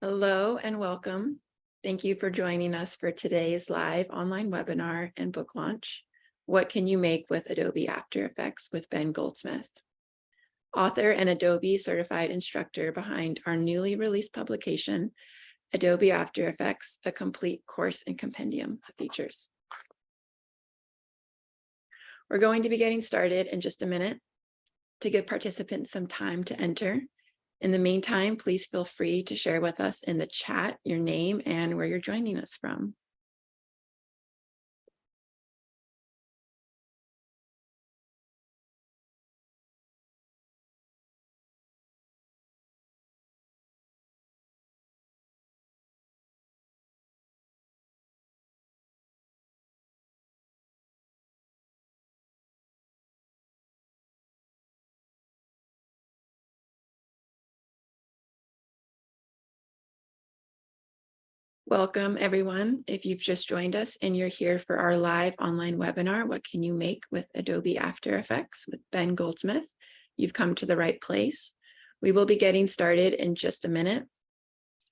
Hello and welcome. Thank you for joining us for today's live online webinar and book launch, What Can You Make with Adobe After Effects with Ben Goldsmith, author and Adobe certified instructor behind our newly released publication, Adobe After Effects, a complete course and compendium of features. We're going to be getting started in just a minute to give participants some time to enter. In the meantime, please feel free to share with us in the chat your name and where you're joining us from. Welcome, everyone. If you've just joined us and you're here for our live online webinar, What Can You Make with Adobe After Effects with Ben Goldsmith, you've come to the right place. We will be getting started in just a minute.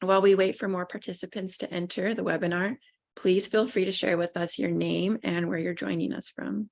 While we wait for more participants to enter the webinar, please feel free to share with us your name and where you're joining us from.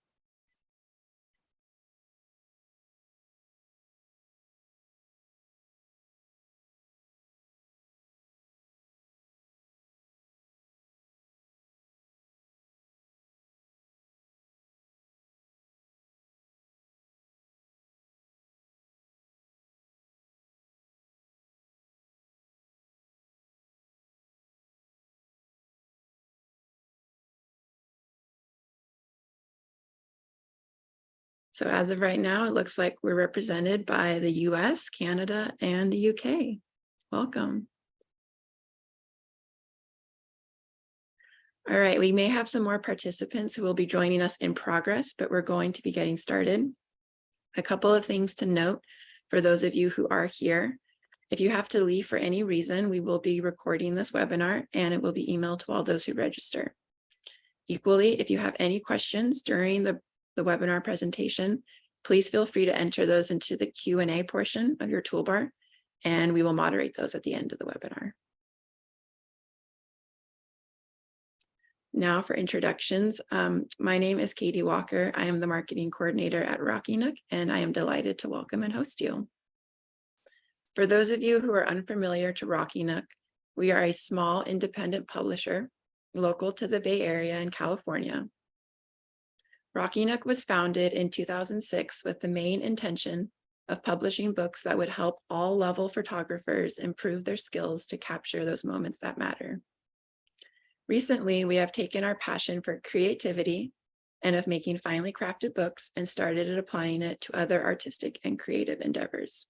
So as of right now, it looks like we're represented by the US, Canada, and the UK. Welcome. All right, we may have some more participants who will be joining us in progress, but we're going to be getting started. A couple of things to note for those of you who are here. If you have to leave for any reason, we will be recording this webinar and it will be emailed to all those who register. Equally, if you have any questions during the webinar presentation, please feel free to enter those into the Q&A portion of your toolbar, and we will moderate those at the end of the webinar. Now for introductions, my name is Katie Walker. I am the marketing coordinator at Rocky Nook, and I am delighted to welcome and host you. For those of you who are unfamiliar to Rocky Nook, we are a small independent publisher local to the Bay Area in California. Rocky Nook was founded in 2006 with the main intention of publishing books that would help all level photographers improve their skills to capture those moments that matter. Recently, we have taken our passion for creativity and of making finely crafted books and started applying it to other artistic and creative endeavors,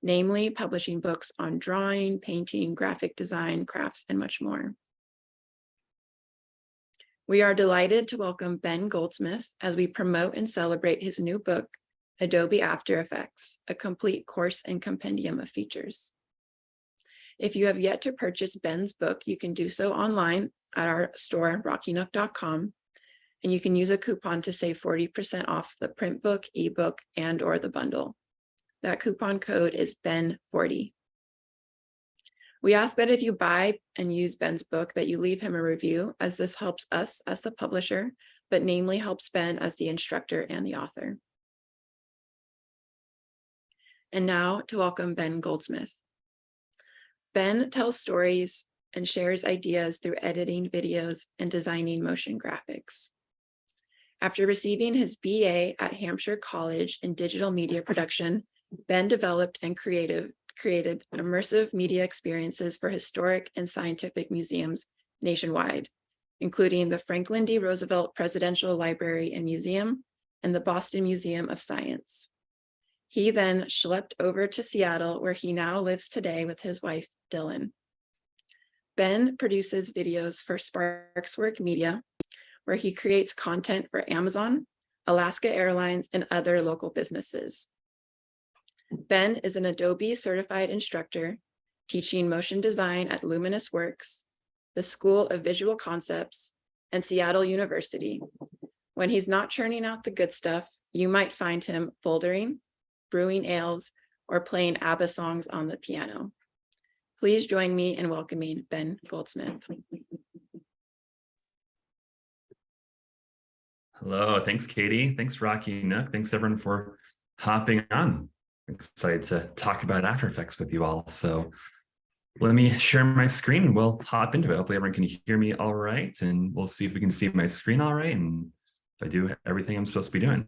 namely publishing books on drawing, painting, graphic design, crafts, and much more. We are delighted to welcome Ben Goldsmith as we promote and celebrate his new book, Adobe After Effects, a complete course and compendium of features. If you have yet to purchase Ben's book, you can do so online at our store, rockynook.com, and you can use a coupon to save 40% off the print book, ebook, and/or the bundle. That coupon code is BEN40. We ask that if you buy and use Ben's book, that you leave him a review, as this helps us as the publisher, but namely helps Ben as the instructor and the author. And now to welcome Ben Goldsmith. Ben tells stories and shares ideas through editing videos and designing motion graphics. After receiving his BA at Hampshire College in digital media production, Ben developed and created immersive media experiences for historic and scientific museums nationwide, including the Franklin D. Roosevelt Presidential Library and Museum and the Boston Museum of Science. He then schlepped over to Seattle, where he now lives today with his wife, Dylan. Ben produces videos for Sparkswork Media, where he creates content for Amazon, Alaska Airlines, and other local businesses. Ben is an Adobe certified instructor teaching motion design at Luminous Works, the School of Visual Concepts, and Seattle University. When he's not churning out the good stuff, you might find him foldering, brewing ales, or playing ABBA songs on the piano. Please join me in welcoming Ben Goldsmith. Hello, thanks, Katie. Thanks, Rocky Nook. Thanks, everyone, for hopping on. I'm excited to talk about After Effects with you all. So let me share my screen and we'll hop into it. Hopefully everyone can hear me all right, and we'll see if we can see my screen all right, and if I do everything I'm supposed to be doing.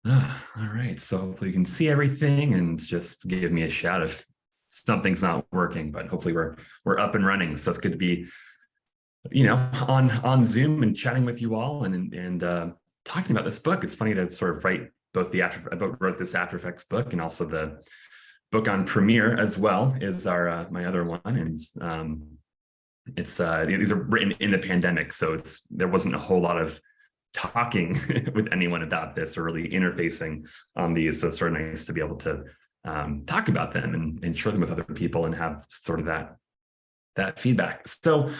All right, so hopefully you can see everything and just give me a shout if something's not working, but hopefully we're up and running. So it's good to be, on Zoom and chatting with you all and talking about this book. It's funny to sort of write both wrote this After Effects book, and also the book on Premiere as well is my other one. And these are written in the pandemic, so there wasn't a whole lot of talking with anyone about this or really interfacing on these. So it's sort of nice to be able to talk about them and share them with other people and have sort of that feedback. So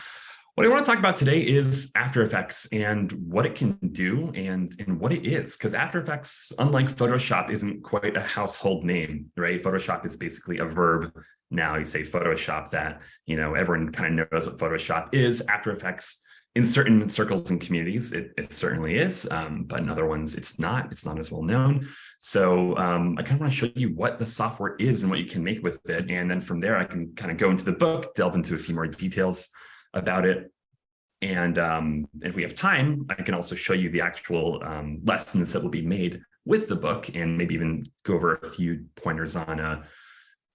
what I want to talk about today is After Effects and what it can do and what it is, because After Effects, unlike Photoshop, isn't quite a household name, right? Photoshop is basically a verb. Now you say Photoshop, that, everyone kind of knows what Photoshop is. After Effects, in certain circles and communities, it certainly is, but in other ones, it's not as well known. So I kind of want to show you what the software is and what you can make with it. And then from there, I can kind of go into the book, delve into a few more details about it. And if we have time, I can also show you the actual lessons that will be made with the book, and maybe even go over a few pointers on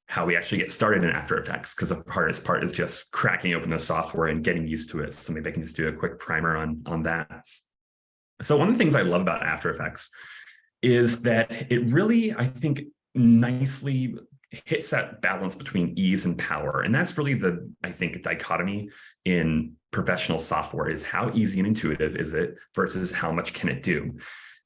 how we actually get started in After Effects, because the hardest part is just cracking open the software and getting used to it. So maybe I can just do a quick primer on that. So one of the things I love about After Effects is that it really, I think, nicely hits that balance between ease and power. And that's really the, I think, dichotomy in professional software, is how easy and intuitive is it versus how much can it do?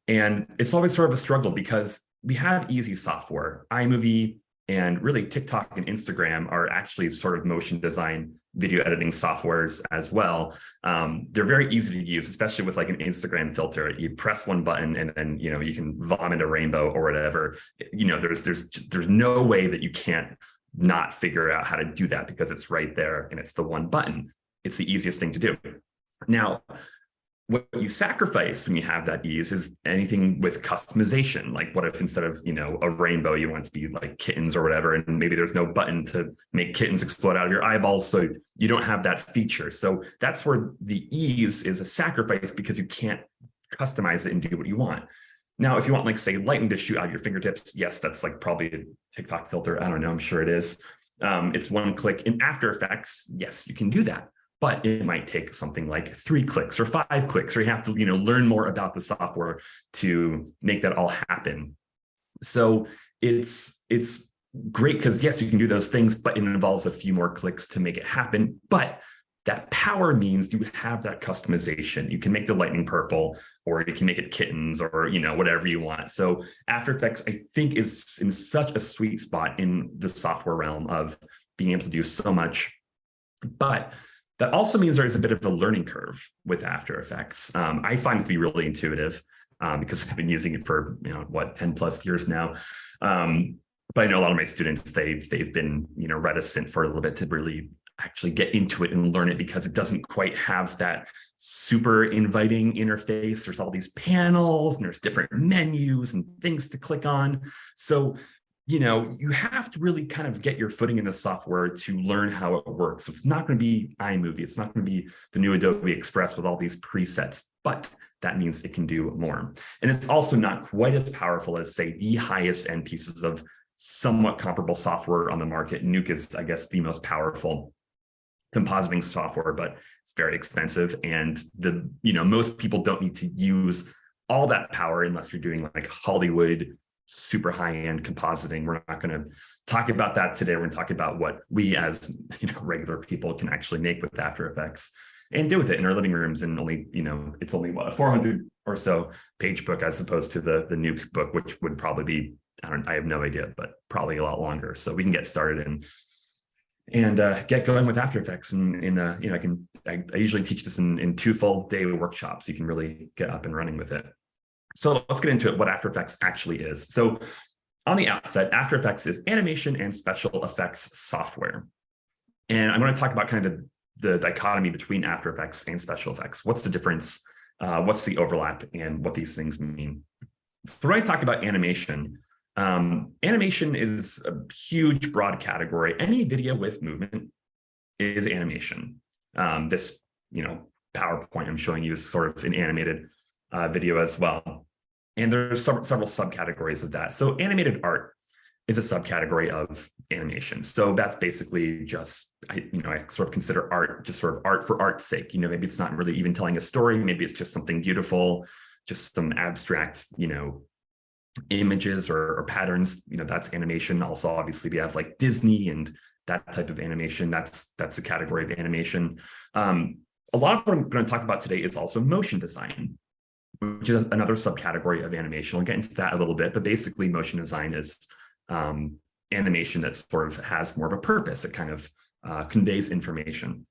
And it's always sort of a struggle, because we have easy software. iMovie and really TikTok and Instagram are actually sort of motion design video editing softwares as well. They're very easy to use, especially with like an Instagram filter. You press one button and then you can vomit a rainbow or whatever. There's no way that you can't not figure out how to do that, because it's right there and it's the one button. It's the easiest thing to do. Now, what you sacrifice when you have that ease is anything with customization. Like, what if instead of a rainbow, you want it to be like kittens or whatever, and maybe there's no button to make kittens explode out of your eyeballs, so you don't have that feature. So that's where the ease is a sacrifice, because you can't customize it and do what you want. Now, if you want, like, say, lightning to shoot out of your fingertips, yes, that's like probably a TikTok filter. I don't know, I'm sure it is. It's one click. In After Effects, yes, you can do that. But it might take something like 3 clicks or 5 clicks, or you have to, learn more about the software to make that all happen. So it's great because, yes, you can do those things, but it involves a few more clicks to make it happen. But that power means you have that customization. You can make the lightning purple, or you can make it kittens, or whatever you want. So After Effects, I think, is in such a sweet spot in the software realm of being able to do so much. But that also means there's a bit of a learning curve with After Effects. I find it to be really intuitive because I've been using it for 10 plus years now. But I know a lot of my students, they've been reticent for a little bit to really actually get into it and learn it, because it doesn't quite have that super inviting interface. There's all these panels and there's different menus and things to click on. So you have to really kind of get your footing in the software to learn how it works. So it's not going to be iMovie. It's not going to be the new Adobe Express with all these presets, but that means it can do more. And it's also not quite as powerful as, say, the highest end pieces of somewhat comparable software on the market. Nuke is, I guess, the most powerful compositing software, but it's very expensive. And most people don't need to use all that power unless you're doing like Hollywood super high-end compositing. We're not going to talk about that today. We're going to talk about what we as regular people can actually make with After Effects and do with it in our living rooms. And only, it's only what, a 400 or so page book, as opposed to the Nuke book, which would probably be, I have no idea, but probably a lot longer. So we can get started and get going with After Effects. And I usually teach this in 2 full day workshops. You can really get up and running with it. So let's get into it, what After Effects actually is. So on the outset, After Effects is animation and special effects software. And I'm going to talk about kind of the dichotomy between After Effects and special effects. What's the difference? What's the overlap, and what these things mean? So when I talk about animation, animation is a huge, broad category. Any video with movement is animation. This, PowerPoint I'm showing you is sort of an animated video as well. And there's several subcategories of that. So animated art is a subcategory of animation. So that's basically just, I sort of consider art just sort of art for art's sake. Maybe it's not really even telling a story. Maybe it's just something beautiful, just some abstract, images or patterns. That's animation. Also, obviously, we have like Disney and that type of animation. That's a category of animation. A lot of what I'm going to talk about today is also motion design, which is another subcategory of animation. We'll get into that a little bit, but basically motion design is animation that sort of has more of a purpose. It kind of conveys information.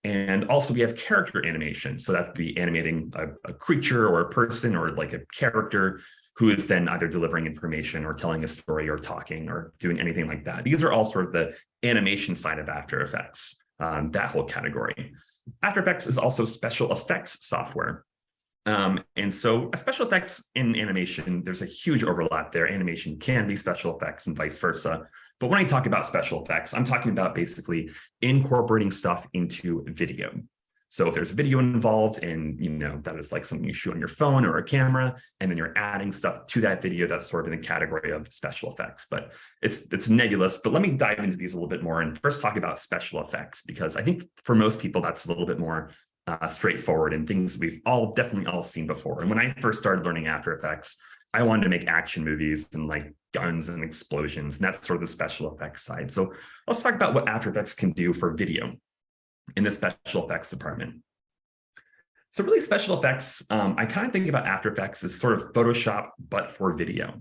And also we have character animation. So that would be animating a creature or a person or like a character who is then either delivering information or telling a story or talking or doing anything like that. These are all sort of the animation side of After Effects, that whole category. After Effects is also special effects software. And so special effects in animation, there's a huge overlap there. Animation can be special effects and vice versa. But when I talk about special effects, I'm talking about basically incorporating stuff into video. So if there's video involved and, that is like something you shoot on your phone or a camera, and then you're adding stuff to that video, that's sort of in the category of special effects, but it's nebulous. But let me dive into these a little bit more and first talk about special effects, because I think for most people, that's a little bit more straightforward and things we've definitely all seen before. And when I first started learning After Effects, I wanted to make action movies and like guns and explosions, and that's sort of the special effects side. So let's talk about what After Effects can do for video in the special effects department. So really special effects, I kind of think about After Effects as sort of Photoshop, but for video.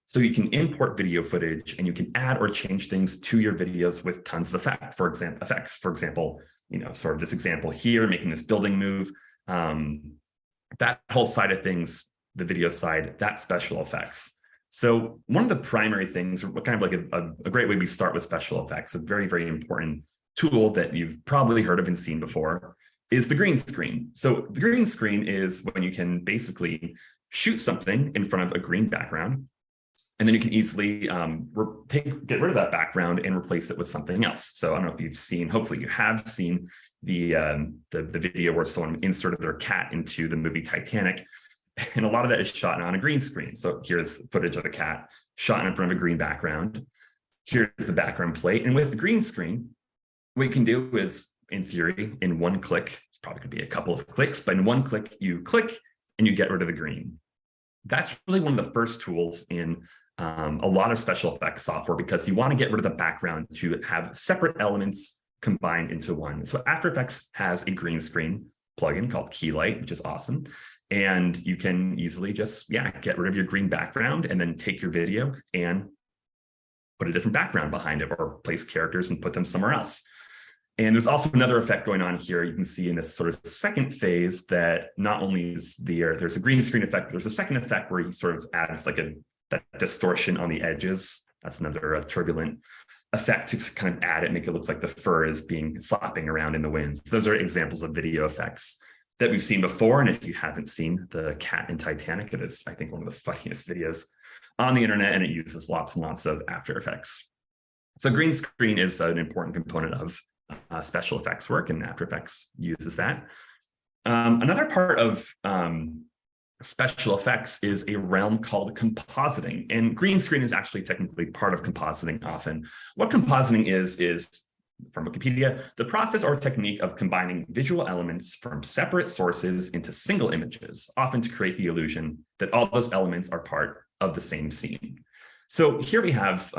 So you can import video footage and you can add or change things to your videos with tons of effects. For example, sort of this example here, making this building move, that whole side of things, the video side, that's special effects. So one of the primary things, or kind of like a great way we start with special effects, a very, very important tool that you've probably heard of and seen before, is the green screen. So the green screen is when you can basically shoot something in front of a green background, and then you can easily get rid of that background and replace it with something else. So I don't know if you've seen, hopefully you have seen the video where someone inserted their cat into the movie Titanic. And a lot of that is shot on a green screen. So here's footage of a cat shot in front of a green background. Here's the background plate. And with the green screen, what you can do is, in theory, in one click, it's probably going to be a couple of clicks, but in one click, you click and you get rid of the green. That's really one of the first tools in a lot of special effects software, because you want to get rid of the background to have separate elements combined into one. So After Effects has a green screen plugin called Keylight, which is awesome. And you can easily just, get rid of your green background and then take your video and put a different background behind it, or place characters and put them somewhere else. And there's also another effect going on here. You can see in this sort of second phase that not only is there's a green screen effect, there's a second effect where he sort of adds like that distortion on the edges. That's another turbulent effect to kind of add it, make it look like the fur is being flapping around in the wind. So those are examples of video effects that we've seen before. And if you haven't seen the cat in Titanic, it is, I think, one of the funniest videos on the internet, and it uses lots and lots of After Effects. So green screen is an important component of special effects work, and After Effects uses that. Another part of special effects is a realm called compositing, and green screen is actually technically part of compositing often. What compositing is from Wikipedia, the process or technique of combining visual elements from separate sources into single images, often to create the illusion that all those elements are part of the same scene. So here we have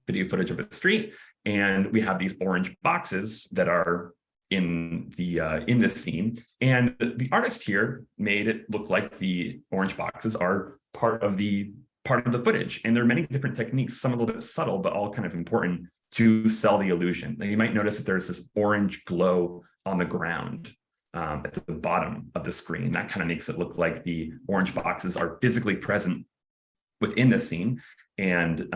video footage of a street, and we have these orange boxes that are in this scene. And the artist here made it look like the orange boxes are part of the footage. And there are many different techniques, some a little bit subtle, but all kind of important to sell the illusion. Now, you might notice that there's this orange glow on the ground. at the bottom of the screen. That kind of makes it look like the orange boxes are physically present within the scene, and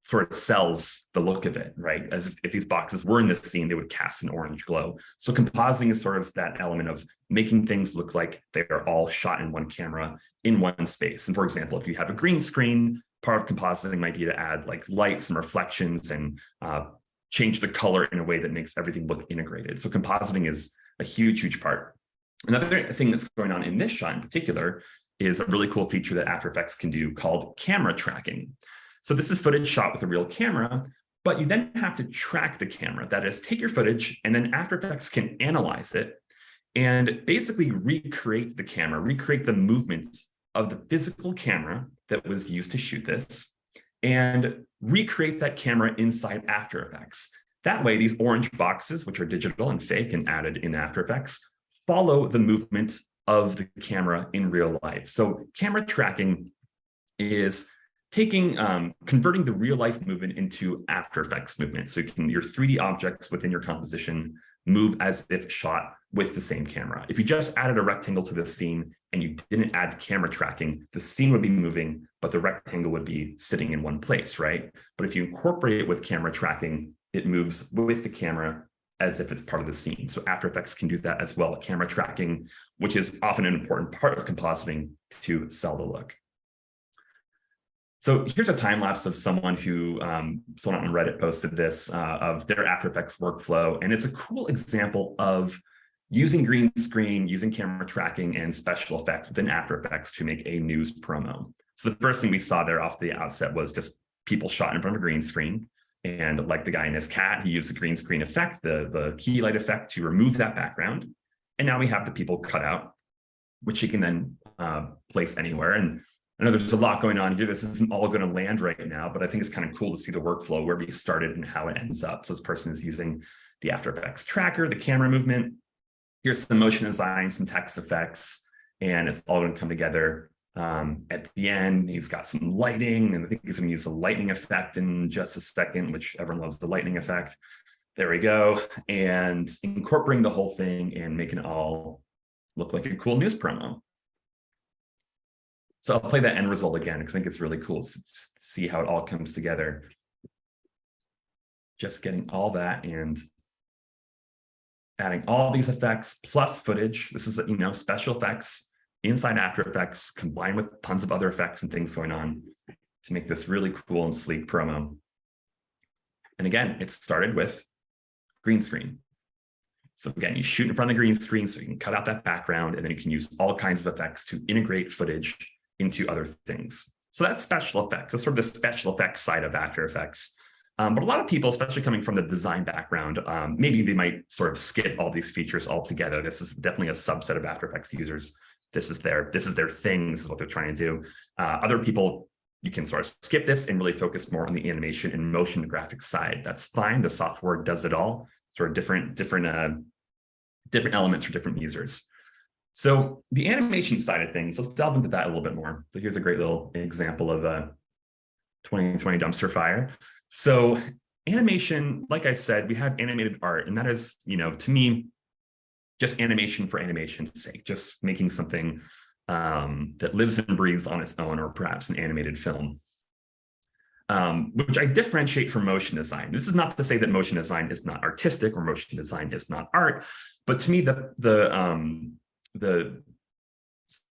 sort of sells the look of it, right? As if these boxes were in this scene, they would cast an orange glow. So compositing is sort of that element of making things look like they are all shot in one camera in one space. And for example, if you have a green screen, part of compositing might be to add like lights and reflections and change the color in a way that makes everything look integrated. So compositing is a huge part. Another thing that's going on in this shot in particular is a really cool feature that After Effects can do called camera tracking. So this is footage shot with a real camera, but you then have to track the camera. That is, take your footage and then After Effects can analyze it and basically recreate the camera, recreate the movements of the physical camera that was used to shoot this, and recreate that camera inside After Effects. That way, these orange boxes, which are digital and fake and added in After Effects, follow the movement of the camera in real life. So camera tracking is taking, converting the real life movement into After Effects movement. So your 3D objects within your composition move as if shot with the same camera. If you just added a rectangle to the scene and you didn't add camera tracking, the scene would be moving, but the rectangle would be sitting in one place, right? But if you incorporate it with camera tracking, it moves with the camera as if it's part of the scene. So After Effects can do that as well, camera tracking, which is often an important part of compositing to sell the look. So here's a time lapse of someone who, someone on Reddit posted this, of their After Effects workflow. And it's a cool example of using green screen, using camera tracking and special effects within After Effects to make a news promo. So the first thing we saw there off the outset was just people shot in front of a green screen. And like the guy in his cat, he used the green screen effect, the key light effect to remove that background. And now we have the people cut out, which you can then place anywhere. And I know there's a lot going on here. This isn't all going to land right now, but I think it's kind of cool to see the workflow where we started and how it ends up. So this person is using the After Effects tracker, the camera movement. Here's some motion design, some text effects, and it's all going to come together. At the end, he's got some lighting, and I think he's going to use a lightning effect in just a second, which everyone loves the lightning effect. There we go. And incorporating the whole thing and making it all look like a cool news promo. So I'll play that end result again, because I think it's really cool to see how it all comes together. Just getting all that and adding all these effects plus footage. This is, special effects inside After Effects combined with tons of other effects and things going on to make this really cool and sleek promo. And again, it started with green screen. So again, you shoot in front of the green screen so you can cut out that background, and then you can use all kinds of effects to integrate footage into other things. So that's special effects. That's sort of the special effects side of After Effects. But a lot of people, especially coming from the design background, maybe they might sort of skip all these features altogether. This is definitely a subset of After Effects users. This is their thing. This is what they're trying to do. Other people, you can sort of skip this and really focus more on the animation and motion graphics side. That's fine. The software does it all. Sort of different elements for different users. So the animation side of things, let's delve into that a little bit more. So here's a great little example of a 2020 dumpster fire. So animation, like I said, we have animated art, and that is, to me, just animation for animation's sake, just making something that lives and breathes on its own, or perhaps an animated film, which I differentiate from motion design. This is not to say that motion design is not artistic or motion design is not art, but to me, the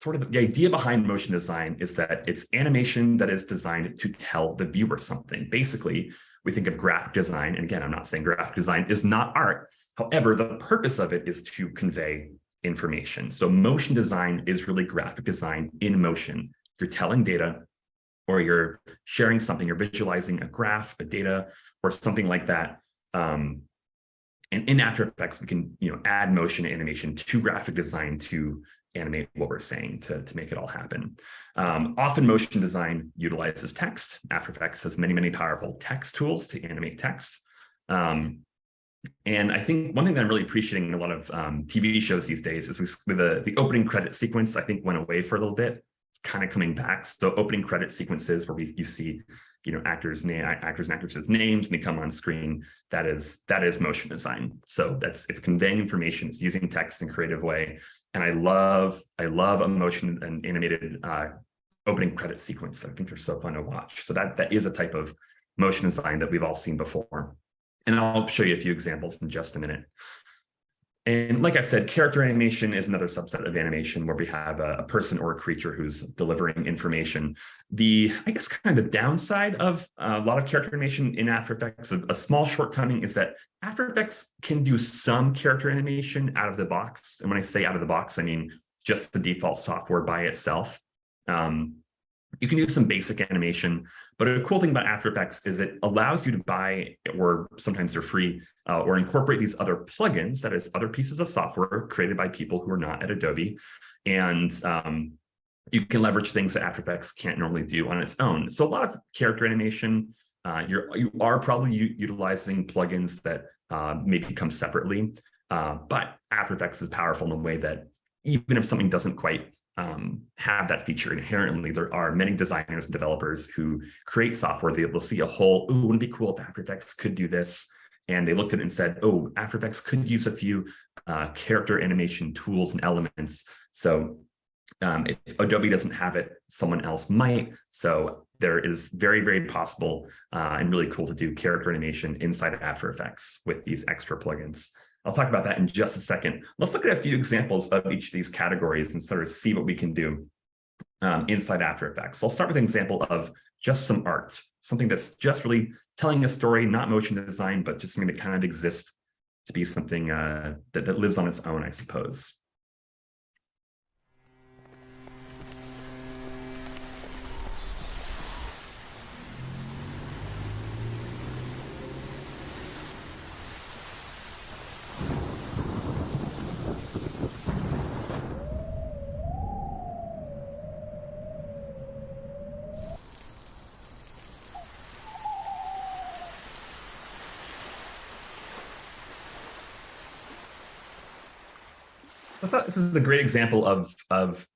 sort of the idea behind motion design is that it's animation that is designed to tell the viewer something. Basically, we think of graphic design, and again, I'm not saying graphic design is not art. However, the purpose of it is to convey information. So motion design is really graphic design in motion. You're telling data, or you're sharing something, you're visualizing a graph, a data, or something like that. And in After Effects, we can add motion animation to graphic design to animate what we're saying to make it all happen. Often motion design utilizes text. After Effects has many, many powerful text tools to animate text. And I think one thing that I'm really appreciating in a lot of TV shows these days is the opening credit sequence, I think, went away for a little bit. It's kind of coming back. So opening credit sequences where you see actors and actresses' names, and they come on screen. That is motion design. So it's conveying information, it's using text in a creative way. And I love a motion and animated opening credit sequence. I think they're so fun to watch. So that is a type of motion design that we've all seen before. And I'll show you a few examples in just a minute. And like I said, character animation is another subset of animation where we have a person or a creature who's delivering information. I guess kind of the downside of a lot of character animation in After Effects, a small shortcoming is that After Effects can do some character animation out of the box. And when I say out of the box, I mean just the default software by itself. You can do some basic animation, but a cool thing about After Effects is it allows you to buy, or sometimes they're free, or incorporate these other plugins, that is other pieces of software created by people who are not at Adobe. And you can leverage things that After Effects can't normally do on its own. So a lot of character animation, you are probably utilizing plugins that maybe come separately, but After Effects is powerful in a way that even if something doesn't quite have that feature inherently, there are many designers and developers who create software. They will see a whole, oh, wouldn't it be cool if After Effects could do this? And they looked at it and said, oh, After Effects could use a few character animation tools and elements. So if Adobe doesn't have it, someone else might. So there is very, very possible and really cool to do character animation inside of After Effects with these extra plugins. I'll talk about that in just a second. Let's look at a few examples of each of these categories and sort of see what we can do inside After Effects. So I'll start with an example of just some art, something that's just really telling a story, not motion design, but just something that kind of exists to be something that lives on its own, I suppose. I thought this is a great example of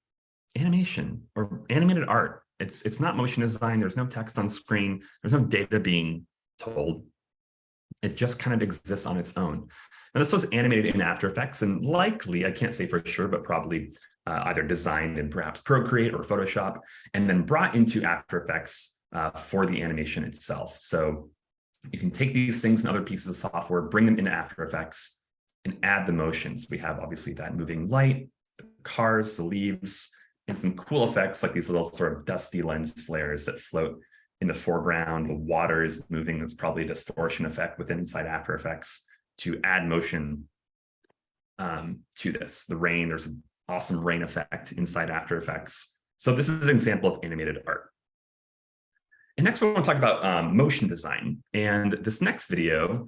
animation or animated art. It's not motion design. There's no text on screen. There's no data being told. It just kind of exists on its own. And this was animated in After Effects, and likely, I can't say for sure, but probably either designed in perhaps Procreate or Photoshop, and then brought into After Effects for the animation itself. So you can take these things and other pieces of software, bring them into After Effects, and add the motions. We have obviously that moving light, the cars, the leaves, and some cool effects like these little sort of dusty lens flares that float in the foreground. The water is moving. That's probably a distortion effect within inside After Effects to add motion to this. The rain, there's an awesome rain effect inside After Effects. So this is an example of animated art. And next, I want to talk about motion design. And this next video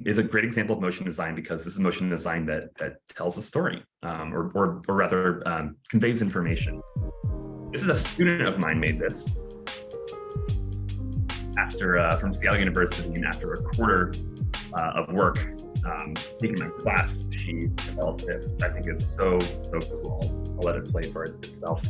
is a great example of motion design because this is motion design that tells a story, or rather conveys information. This is a student of mine made this after from Seattle University, and after a quarter of work taking my class, she developed this. I think it's so cool. I'll let it play for itself.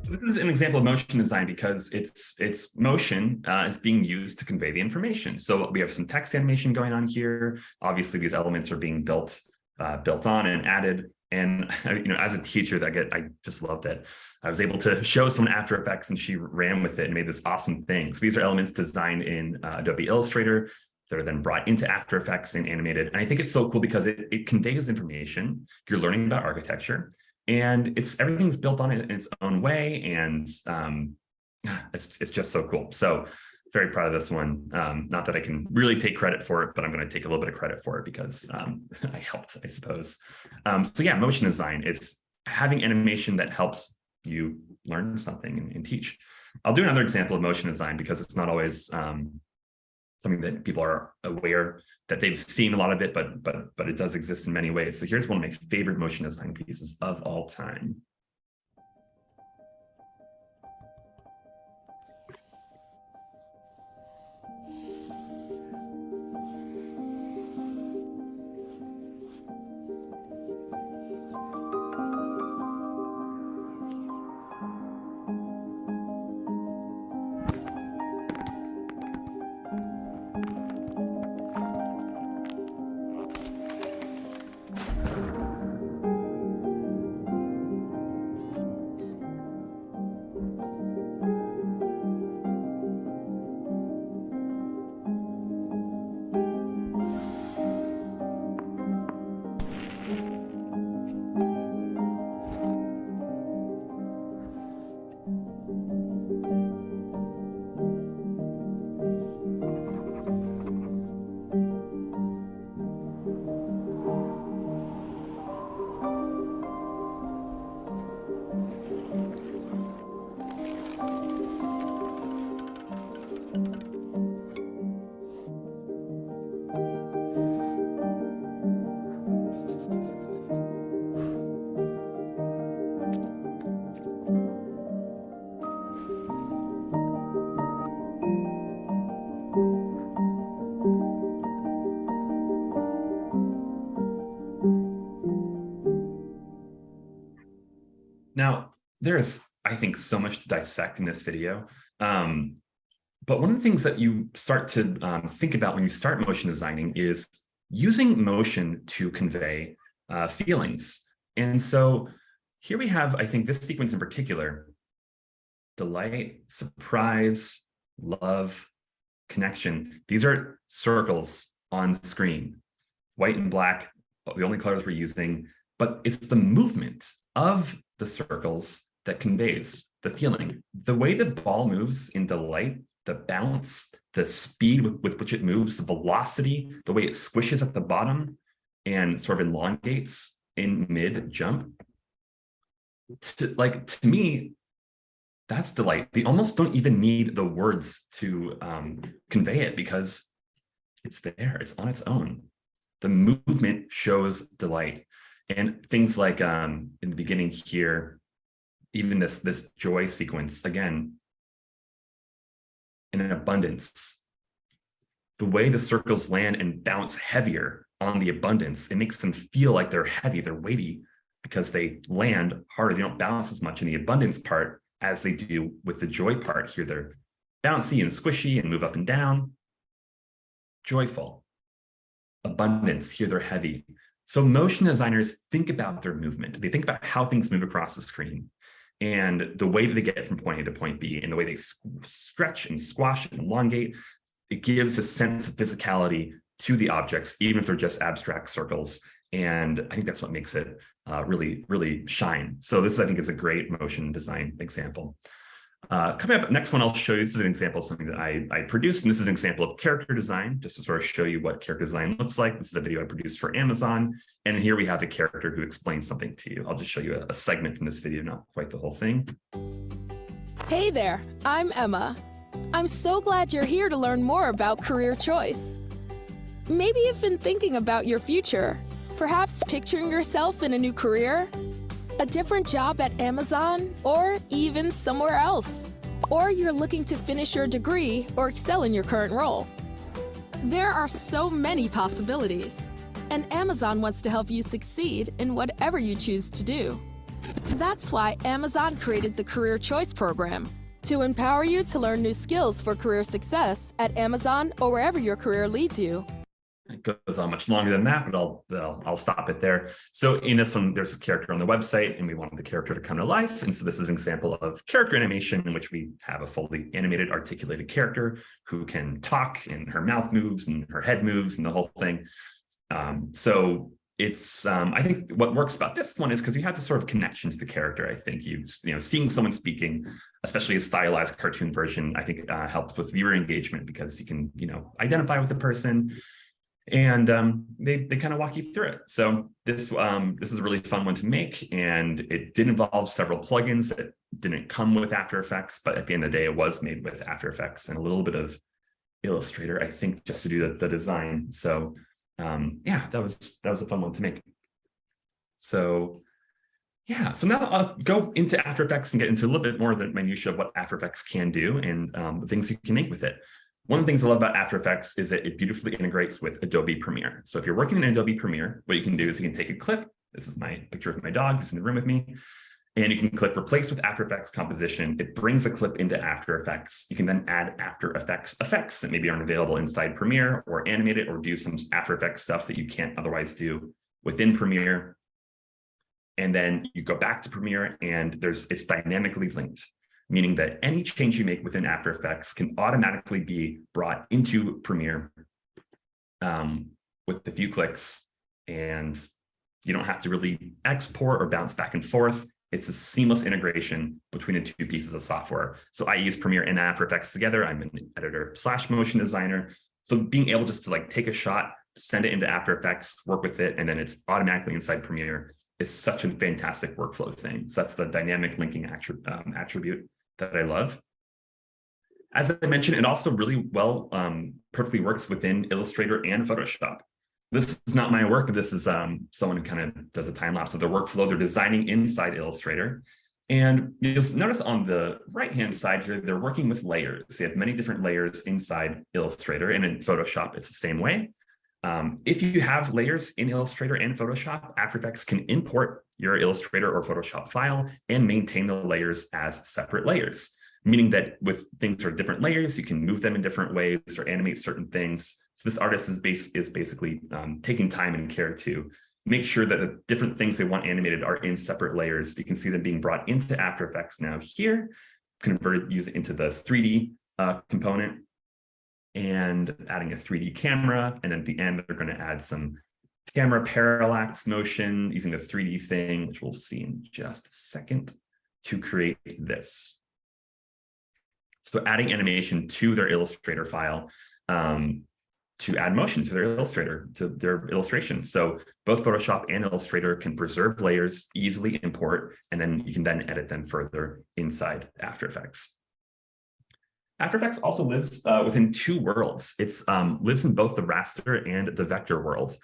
This is an example of motion design because its motion is being used to convey the information. So we have some text animation going on here. Obviously, these elements are being built on and added. And as a teacher, I just loved it. I was able to show someone After Effects, and she ran with it and made this awesome thing. So these are elements designed in Adobe Illustrator that are then brought into After Effects and animated. And I think it's so cool because it conveys information. You're learning about architecture, and everything's built on it in its own way, and it's just so cool. So very proud of this one. Not that I can really take credit for it, but I'm going to take a little bit of credit for it because I helped, I suppose. So yeah, motion design, it's having animation that helps you learn something and teach. I'll do another example of motion design because it's not always something that people are aware that they've seen a lot of it, but it does exist in many ways. So here's one of my favorite motion design pieces of all time. Now, there's, I think, so much to dissect in this video. But one of the things that you start to think about when you start motion designing is using motion to convey feelings. And so here we have, I think, this sequence in particular: delight, surprise, love, connection. These are circles on screen, white and black, the only colors we're using, but it's the movement of the circles that conveys the feeling. The way the ball moves in delight, the bounce, the speed with which it moves, the velocity, the way it squishes at the bottom and sort of elongates in mid jump. To me, that's delight. They almost don't even need the words to convey it because it's there, it's on its own. The movement shows delight. And things like in the beginning here, even this joy sequence, again, in an abundance, the way the circles land and bounce heavier on the abundance, it makes them feel like they're heavy, they're weighty, because they land harder. They don't bounce as much in the abundance part as they do with the joy part. Here they're bouncy and squishy and move up and down. Joyful. Abundance, here they're heavy. So motion designers think about their movement. They think about how things move across the screen and the way that they get from point A to point B and the way they stretch and squash and elongate. It gives a sense of physicality to the objects, even if they're just abstract circles. And I think that's what makes it really, really shine. So this, I think, is a great motion design example. Coming up, next one I'll show you, this is an example of something that I produced, and this is an example of character design, just to sort of show you what character design looks like. This is a video I produced for Amazon, and here we have a character who explains something to you. I'll just show you a segment from this video, not quite the whole thing. Hey there, I'm Emma. I'm so glad you're here to learn more about career choice. Maybe you've been thinking about your future, perhaps picturing yourself in a new career, a different job at Amazon, or even somewhere else. Or you're looking to finish your degree or excel in your current role. There are so many possibilities, and Amazon wants to help you succeed in whatever you choose to do. That's why Amazon created the Career Choice Program, to empower you to learn new skills for career success at Amazon or wherever your career leads you. It goes on much longer than that, but I'll stop it there. So in this one, there's a character on the website, and we wanted the character to come to life. And so this is an example of character animation in which we have a fully animated, articulated character who can talk, and her mouth moves, and her head moves, and the whole thing. So it's I think what works about this one is because you have this sort of connection to the character. I think you know, seeing someone speaking, especially a stylized cartoon version, I think helps with viewer engagement, because you can, you know, identify with the person. And they kind of walk you through it. So this is a really fun one to make, and it did involve several plugins that didn't come with After Effects, but at the end of the day, it was made with After Effects and a little bit of Illustrator, I think, just to do the design. So yeah, that was a fun one to make. So yeah, so now I'll go into After Effects and get into a little bit more of the minutiae of what After Effects can do and the things you can make with it. One of the things I love about After Effects is that it beautifully integrates with Adobe Premiere. So if you're working in Adobe Premiere, what you can do is you can take a clip. This is my picture of my dog who's in the room with me. And you can click Replace with After Effects Composition. It brings a clip into After Effects. You can then add After Effects effects that maybe aren't available inside Premiere, or animate it, or do some After Effects stuff that you can't otherwise do within Premiere. And then you go back to Premiere, and it's dynamically linked, meaning that any change you make within After Effects can automatically be brought into Premiere with a few clicks, and you don't have to really export or bounce back and forth. It's a seamless integration between the two pieces of software. So I use Premiere and After Effects together. I'm an editor/motion designer. So being able just to like take a shot, send it into After Effects, work with it, and then it's automatically inside Premiere is such a fantastic workflow thing. So that's the dynamic linking attribute that I love. As I mentioned, it also really well, perfectly works within Illustrator and Photoshop. This is not my work. This is someone who kind of does a time lapse of their workflow. They're designing inside Illustrator. And you'll notice on the right-hand side here, they're working with layers. They have many different layers inside Illustrator, and in Photoshop, it's the same way. If you have layers in Illustrator and Photoshop, After Effects can import your Illustrator or Photoshop file and maintain the layers as separate layers, meaning that with things that are different layers, you can move them in different ways or animate certain things. So this artist is basically taking time and care to make sure that the different things they want animated are in separate layers. You can see them being brought into After Effects now here, converted, use it into the 3D component, and adding a 3D camera. And then at the end, they're going to add some camera parallax motion using the 3D thing, which we'll see in just a second, to create this. So adding animation to their Illustrator file to add motion to their Illustrator, to their illustration. So both Photoshop and Illustrator can preserve layers, easily import, and then you can then edit them further inside After Effects. After Effects also lives within two worlds. It lives in both the raster and the vector world.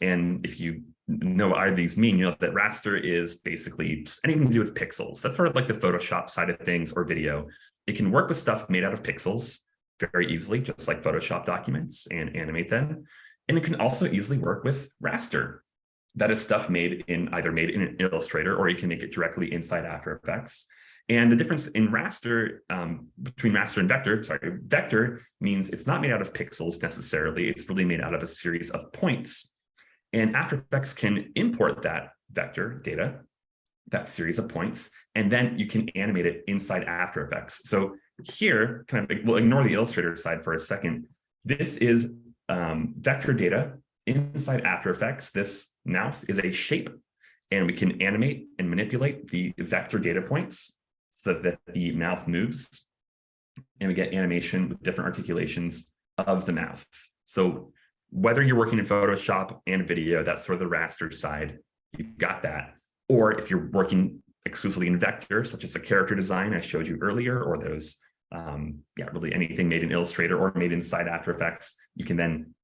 And if you know what either of these mean, you know that raster is basically anything to do with pixels. That's sort of like the Photoshop side of things or video. It can work with stuff made out of pixels very easily, just like Photoshop documents, and animate them. And it can also easily work with raster. That is stuff either made in Illustrator, or you can make it directly inside After Effects. And the difference in raster between raster and vector, vector means it's not made out of pixels necessarily. It's really made out of a series of points. And After Effects can import that vector data, that series of points, and then you can animate it inside After Effects. So here, we'll ignore the Illustrator side for a second. This is vector data inside After Effects. This mouth is a shape, and we can animate and manipulate the vector data points so that the mouth moves, and we get animation with different articulations of the mouth. So whether you're working in Photoshop and video, that's sort of the raster side, you've got that. Or if you're working exclusively in vector, such as the character design I showed you earlier, or those, really anything made in Illustrator or made inside After Effects, you can then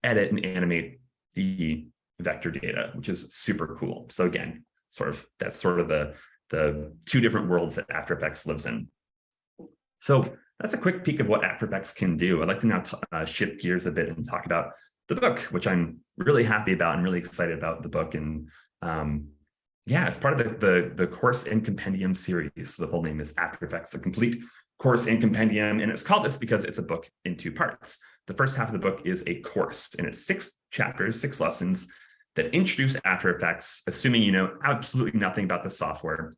edit and animate the vector data, which is super cool. So again, that's sort of the two different worlds that After Effects lives in. So that's a quick peek of what After Effects can do. I'd like to now shift gears a bit and talk about the book, which I'm really happy about and really excited about the book. And it's part of the course and compendium series. The full name is After Effects, a complete course and compendium. And it's called this because it's a book in 2 parts. The first half of the book is a course, and it's 6 chapters, 6 lessons that introduce After Effects, assuming you know absolutely nothing about the software.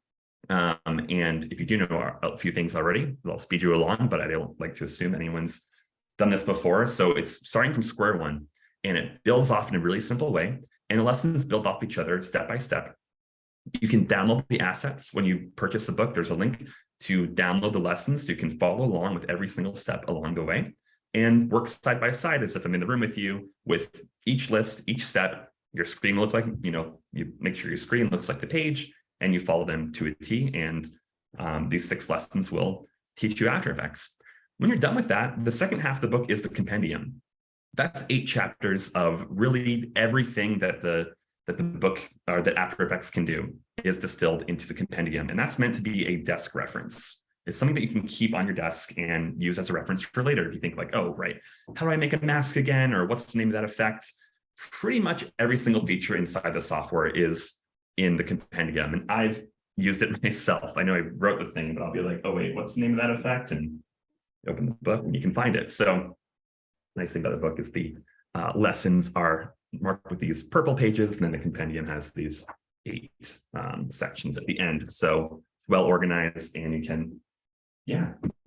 And if you do know a few things already, I'll speed you along, but I don't like to assume anyone's done this before. So it's starting from square one, and it builds off in a really simple way. And the lessons build off each other step by step. You can download the assets when you purchase the book. There's a link to download the lessons so you can follow along with every single step along the way and work side by side as if I'm in the room with you with each list, each step. Your screen will look like, you make sure your screen looks like the page, and you follow them to a T. And these 6 lessons will teach you After Effects. When you're done with that, the second half of the book is the compendium. That's 8 chapters of really everything that the book or that After Effects can do is distilled into the compendium. And that's meant to be a desk reference. It's something that you can keep on your desk and use as a reference for later. If you think like, oh, right, how do I make a mask again? Or what's the name of that effect? Pretty much every single feature inside the software is in the compendium. And I've used it myself. I know I wrote the thing, but I'll be like, oh, wait, what's the name of that effect? And open the book and you can find it. So nice thing about the book is the lessons are marked with these purple pages, and then the compendium has these 8 sections at the end. So it's well organized, and you can,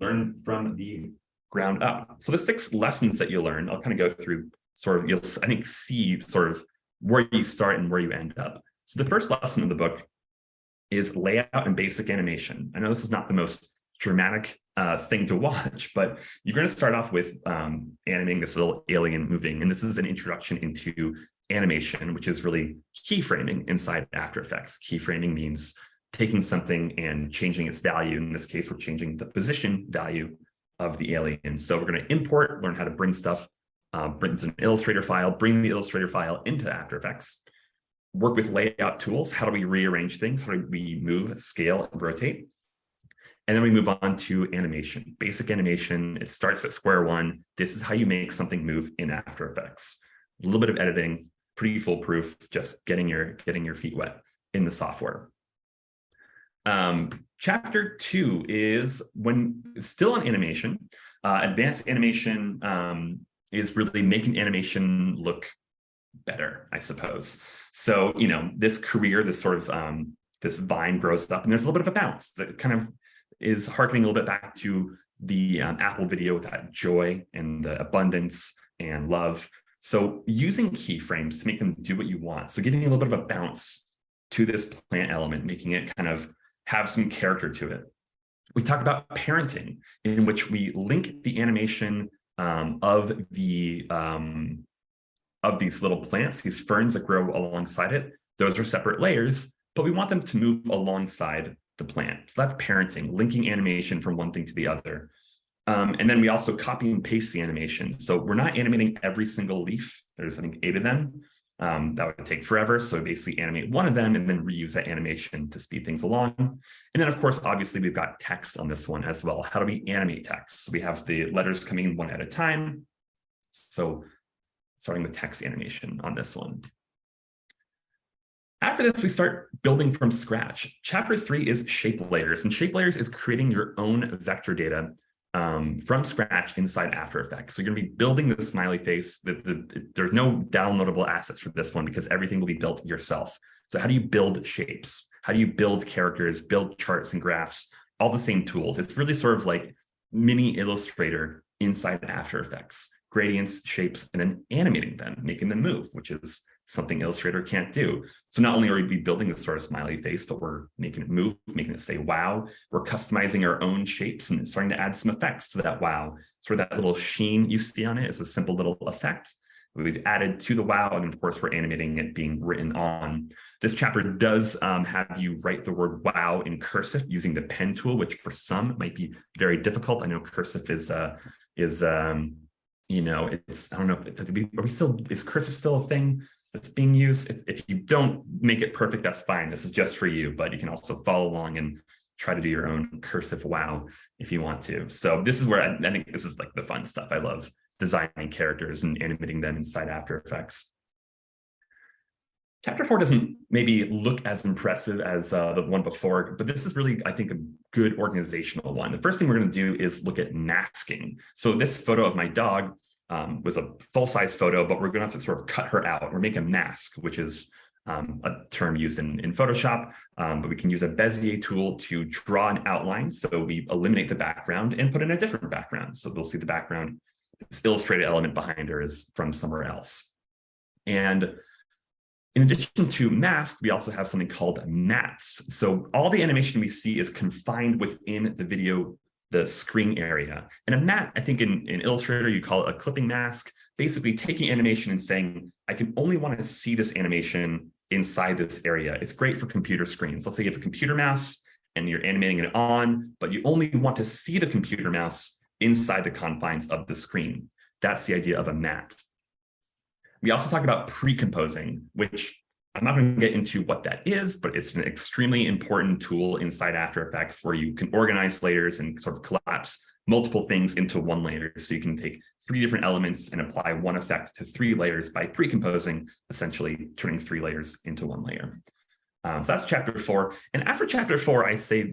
learn from the ground up. So the 6 lessons that you learn, I'll kind of go through sort of, you'll, I think, see sort of where you start and where you end up. So the first lesson of the book is layout and basic animation. I know this is not the most dramatic thing to watch, but you're going to start off with animating this little alien moving. And this is an introduction into animation, which is really keyframing inside After Effects. Keyframing means taking something and changing its value. In this case, we're changing the position value of the alien. So we're going to import, learn how to bring stuff, bring an Illustrator file, bring the Illustrator file into After Effects, work with layout tools. How do we rearrange things? How do we move, scale, and rotate? And then we move on to animation, basic animation. It starts at square one. This is how you make something move in After Effects. A little bit of editing, pretty foolproof, just getting your feet wet in the software. Chapter 2 is when it's still on animation. Advanced animation is really making animation look better, I suppose. So, this career, this sort of this vine grows up, and there's a little bit of a bounce that kind of is harkening a little bit back to the Apple video with that joy and the abundance and love. So using keyframes to make them do what you want. So giving a little bit of a bounce to this plant element, making it kind of have some character to it. We talk about parenting, in which we link the animation of these little plants, these ferns that grow alongside it. Those are separate layers, but we want them to move alongside the plant. So that's parenting, linking animation from one thing to the other. And then we also copy and paste the animation. So we're not animating every single leaf. There's, I think, 8 of them. That would take forever. So we basically animate one of them and then reuse that animation to speed things along. And then, of course, obviously, we've got text on this one as well. How do we animate text? So we have the letters coming in one at a time. So starting with text animation on this one. After this, we start building from scratch. Chapter 3 is shape layers, and shape layers is creating your own vector data from scratch inside After Effects. So you're going to be building the smiley face. There's no downloadable assets for this one because everything will be built yourself. So how do you build shapes? How do you build characters, build charts and graphs? All the same tools. It's really sort of like mini Illustrator inside After Effects. Gradients, shapes, and then animating them, making them move, which is something Illustrator can't do. So not only are we building this sort of smiley face, but we're making it move, making it say wow. We're customizing our own shapes and starting to add some effects to that wow. Sort of that little sheen you see on it is a simple little effect we've added to the wow. And of course, we're animating it being written on. This chapter does have you write the word wow in cursive using the pen tool, which for some might be very difficult. I know cursive is it's, I don't know, is cursive still a thing that's being used? If you don't make it perfect, that's fine. This is just for you, but you can also follow along and try to do your own cursive wow if you want to. So this is where I think this is like the fun stuff. I love designing characters and animating them inside After Effects. Chapter 4 doesn't maybe look as impressive as the one before, but this is really, I think, a good organizational one. The first thing we're going to do is look at masking. So this photo of my dog was a full-size photo, but we're going to have to sort of cut her out or make a mask, which is a term used in Photoshop, but we can use a Bezier tool to draw an outline. So we eliminate the background and put in a different background. So we'll see the background, this illustrated element behind her is from somewhere else. And in addition to mask, we also have something called mats. So all the animation we see is confined within the video, the screen area. And a mat, I think in Illustrator, you call it a clipping mask, basically taking animation and saying, I can only want to see this animation inside this area. It's great for computer screens. Let's say you have a computer mouse and you're animating it on, but you only want to see the computer mouse inside the confines of the screen. That's the idea of a mat. We also talk about pre-composing, which I'm not going to get into what that is, but it's an extremely important tool inside After Effects where you can organize layers and sort of collapse multiple things into one layer. So you can take 3 different elements and apply one effect to 3 layers by pre-composing, essentially turning 3 layers into 1 layer. So that's chapter 4. And after chapter 4, I say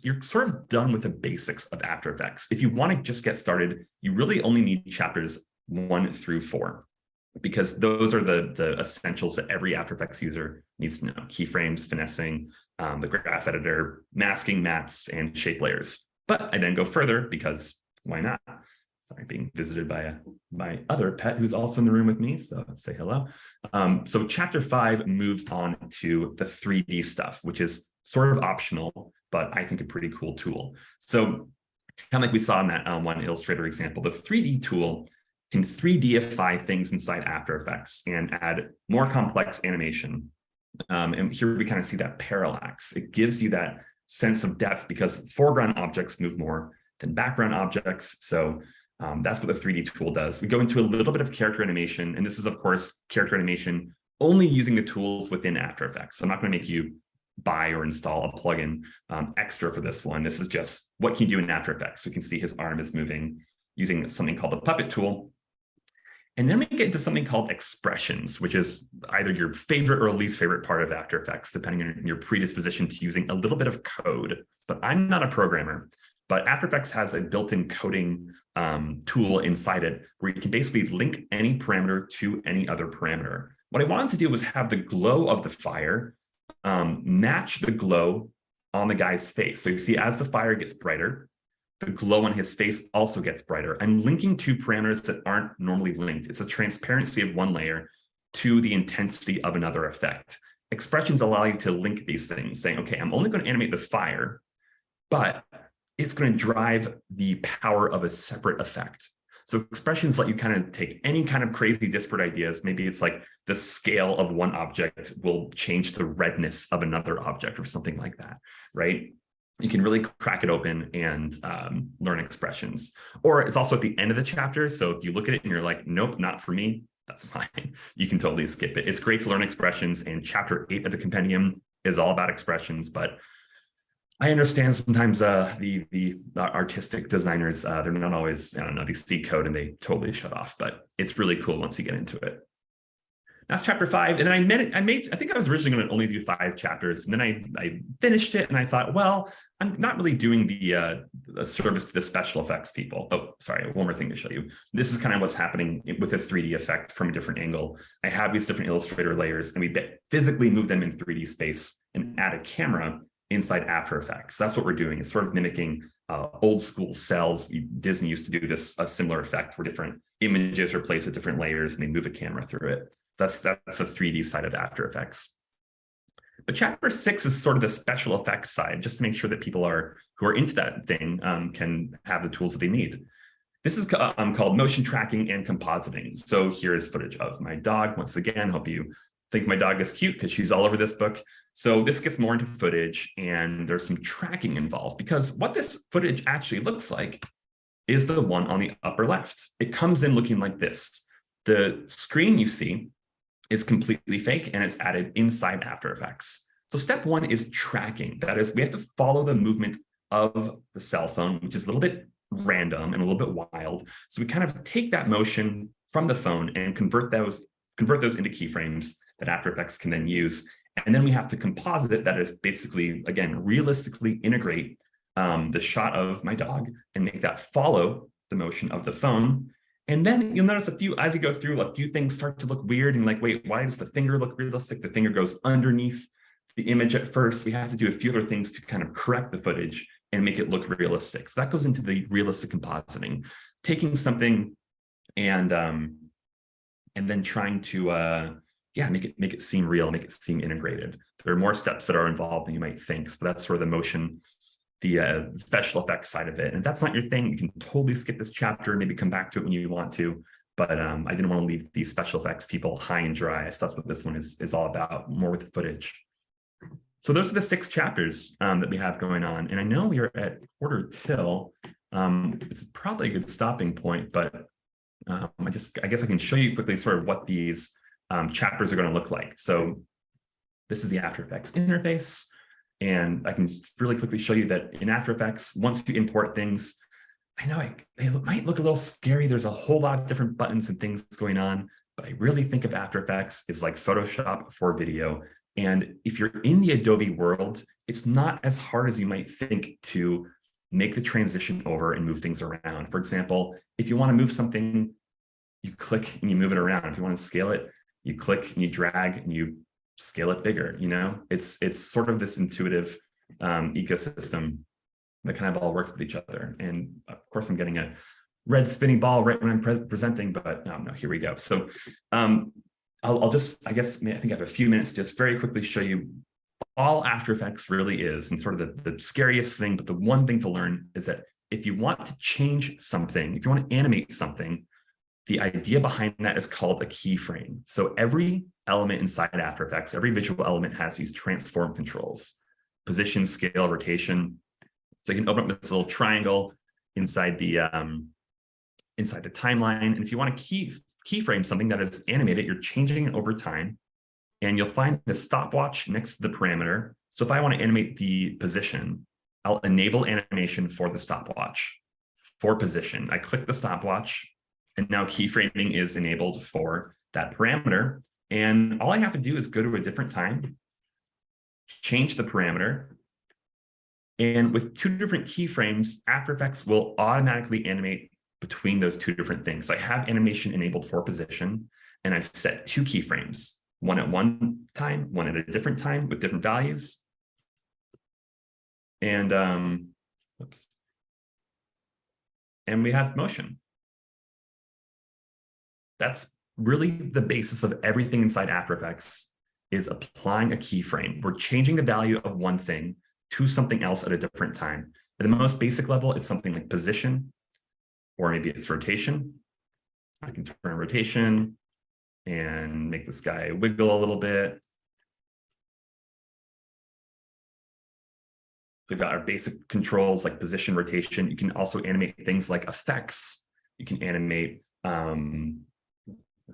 you're sort of done with the basics of After Effects. If you want to just get started, you really only need chapters 1 through 4. Because those are the essentials that every After Effects user needs to know: keyframes, finessing, the graph editor, masking, mats, and shape layers. But I then go further because why not? Sorry, being visited by my other pet who's also in the room with me, so let's say hello. So chapter 5 moves on to the 3D stuff, which is sort of optional, but I think a pretty cool tool. So kind of like we saw in that one Illustrator example, the 3D tool can 3Dify things inside After Effects and add more complex animation. And here we kind of see that parallax. It gives you that sense of depth because foreground objects move more than background objects. So that's what the 3D tool does. We go into a little bit of character animation, and this is, of course, character animation only using the tools within After Effects. So I'm not going to make you buy or install a plugin extra for this one. This is just what can you do in After Effects. We can see his arm is moving using something called the puppet tool. And then we get into something called expressions, which is either your favorite or least favorite part of After Effects, depending on your predisposition to using a little bit of code. But I'm not a programmer, but After Effects has a built-in coding tool inside it where you can basically link any parameter to any other parameter. What I wanted to do was have the glow of the fire match the glow on the guy's face. So you see, as the fire gets brighter, the glow on his face also gets brighter. I'm linking 2 parameters that aren't normally linked. It's a transparency of one layer to the intensity of another effect. Expressions allow you to link these things, saying, okay, I'm only going to animate the fire, but it's going to drive the power of a separate effect. So expressions let you kind of take any kind of crazy disparate ideas. Maybe it's like the scale of one object will change the redness of another object or something like that, right? You can really crack it open and learn expressions. Or it's also at the end of the chapter. So if you look at it and you're like, nope, not for me, that's fine. You can totally skip it. It's great to learn expressions. And chapter 8 of the compendium is all about expressions. But I understand sometimes the artistic designers, they're not always, I don't know, they see code and they totally shut off. But it's really cool once you get into it. That's chapter 5. And I think I was originally going to only do 5 chapters. And then I finished it and I thought, well, I'm not really doing the service to the special effects people. Oh, sorry, one more thing to show you. This is kind of what's happening with a 3D effect from a different angle. I have these different Illustrator layers and we physically move them in 3D space and add a camera inside After Effects. That's what we're doing. It's sort of mimicking old school cells. Disney used to do a similar effect where different images are placed with different layers and they move a camera through it. That's the 3D side of After Effects. But chapter 6 is sort of the special effects side, just to make sure that people who are into that thing can have the tools that they need. This is called motion tracking and compositing. So here's footage of my dog. Once again, hope you think my dog is cute because she's all over this book. So this gets more into footage and there's some tracking involved because what this footage actually looks like is the one on the upper left. It comes in looking like this. The screen you see is completely fake and it's added inside After Effects. So step 1 is tracking. That is, we have to follow the movement of the cell phone, which is a little bit random and a little bit wild. So we kind of take that motion from the phone and convert those into keyframes that After Effects can then use. And then we have to composite that is basically, again, realistically integrate the shot of my dog and make that follow the motion of the phone. And then you'll notice as you go through, a few things start to look weird and like, wait, why does the finger look realistic? The finger goes underneath the image at first. We have to do a few other things to kind of correct the footage and make it look realistic. So that goes into the realistic compositing, taking something and then trying to make it seem real, make it seem integrated. There are more steps that are involved than you might think. So that's sort of the motion, the special effects side of it. And if that's not your thing, you can totally skip this chapter, maybe come back to it when you want to. But I didn't want to leave these special effects people high and dry. So that's what this one is all about, more with the footage. So those are the 6 chapters that we have going on. And I know we are at quarter till. It's probably a good stopping point, but I guess I can show you quickly sort of what these chapters are going to look like. So this is the After Effects interface. And I can really quickly show you that in After Effects, once you import things, I know they might look a little scary. There's a whole lot of different buttons and things going on, but I really think of After Effects as like Photoshop for video. And if you're in the Adobe world, it's not as hard as you might think to make the transition over and move things around. For example, if you want to move something, you click and you move it around. If you want to scale it, you click and you drag and you scale it bigger. It's sort of this intuitive ecosystem that kind of all works with each other. And of course, I'm getting a red spinning ball right when I'm presenting, but no, here we go. So I'll just, I think I have a few minutes to just very quickly show you all After Effects really is, and sort of the scariest thing, but the one thing to learn is that if you want to change something, if you want to animate something, the idea behind that is called a keyframe. So every element inside After Effects, every visual element has these transform controls: position, scale, rotation. So you can open up this little triangle inside the timeline. And if you want to keyframe something that is animated, you're changing it over time. And you'll find the stopwatch next to the parameter. So if I want to animate the position, I'll enable animation for the stopwatch for position. I click the stopwatch, and now keyframing is enabled for that parameter. And all I have to do is go to a different time, change the parameter. And with 2 different keyframes, After Effects will automatically animate between those 2 different things. So I have animation enabled for position, and I've set 2 keyframes, one at one time, one at a different time with different values. And and we have motion. That's really the basis of everything inside After Effects, is applying a keyframe. We're changing the value of one thing to something else at a different time. At the most basic level, it's something like position, or maybe it's rotation. I can turn rotation and make this guy wiggle a little bit. We've got our basic controls like position, rotation. You can also animate things like effects. You can animate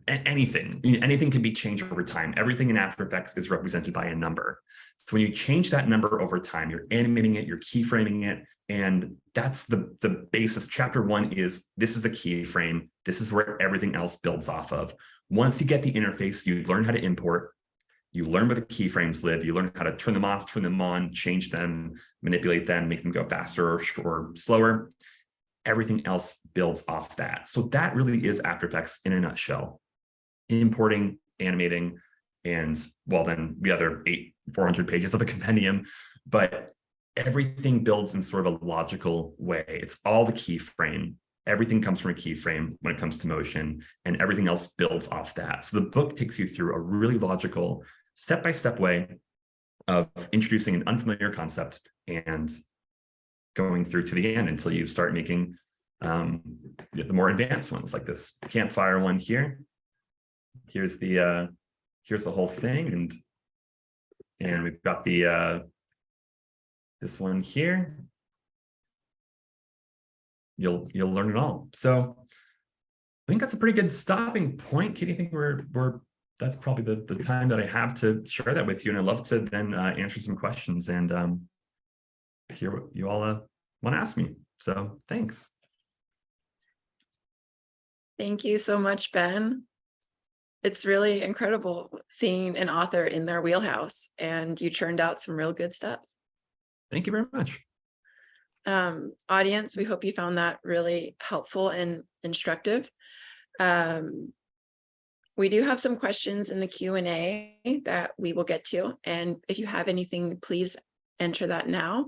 anything. Anything can be changed over time. Everything in After Effects is represented by a number. So when you change that number over time, you're animating it, you're keyframing it, and that's the basis. Chapter 1 is, this is the keyframe. This is where everything else builds off of. Once you get the interface, you learn how to import, you learn where the keyframes live, you learn how to turn them off, turn them on, change them, manipulate them, make them go faster or slower. Everything else builds off that. So that really is After Effects in a nutshell. Importing, animating, and well, then the other 400 pages of the compendium, but everything builds in sort of a logical way. It's all the keyframe. Everything comes from a keyframe when it comes to motion, and everything else builds off that. So the book takes you through a really logical, step-by-step way of introducing an unfamiliar concept and going through to the end until you start making the more advanced ones, like this campfire one here. Here's the whole thing, and we've got the this one here. You'll learn it all. So I think that's a pretty good stopping point. Katie, I think that's probably the time that I have to share that with you, and I'd love to then answer some questions and hear what you all want to ask me. So thanks. Thank you so much, Ben. it's really incredible seeing an author in their wheelhouse, and you churned out some real good stuff. Thank you very much. Audience, we hope you found that really helpful and instructive. We do have some questions in the Q&A that we will get to, and if you have anything, please enter that now.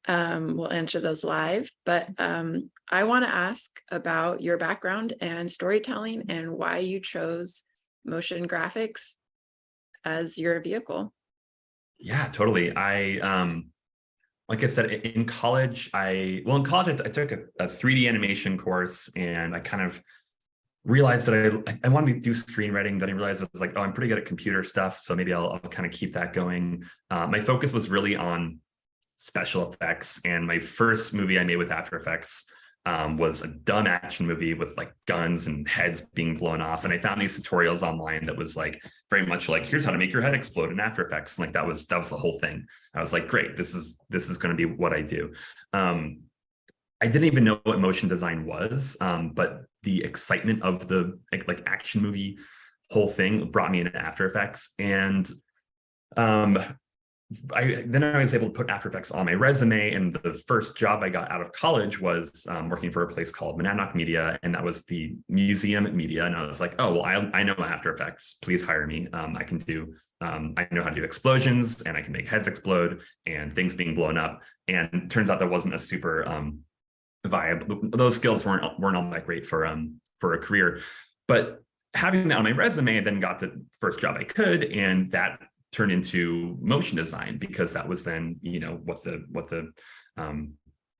We'll answer those live, but I want to ask about your background and storytelling and why you chose motion graphics as your vehicle. Yeah, totally. Like I said, in college, I took a 3D animation course, and I kind of realized that I wanted to do screenwriting. Then I realized I was like, oh, I'm pretty good at computer stuff, so maybe I'll kind of keep that going. My focus was really on special effects, and my first movie I made with After Effects was a dumb action movie with like guns and heads being blown off. And I found these tutorials online that was like very much like, here's how to make your head explode in After Effects. And like that was the whole thing. I was like, great, this is going to be what I do. I didn't even know what motion design was, but the excitement of the like action movie whole thing brought me into After Effects. And I was able to put After Effects on my resume, and the first job I got out of college was working for a place called Monadnock Media, and that was the museum media. And I was like, oh, well, I know After Effects. Please hire me. I know how to do explosions, and I can make heads explode and things being blown up. And turns out that wasn't a super viable. Those skills weren't all that great for a career. But having that on my resume, I then got the first job I could, and that turned into motion design, because that was then, what the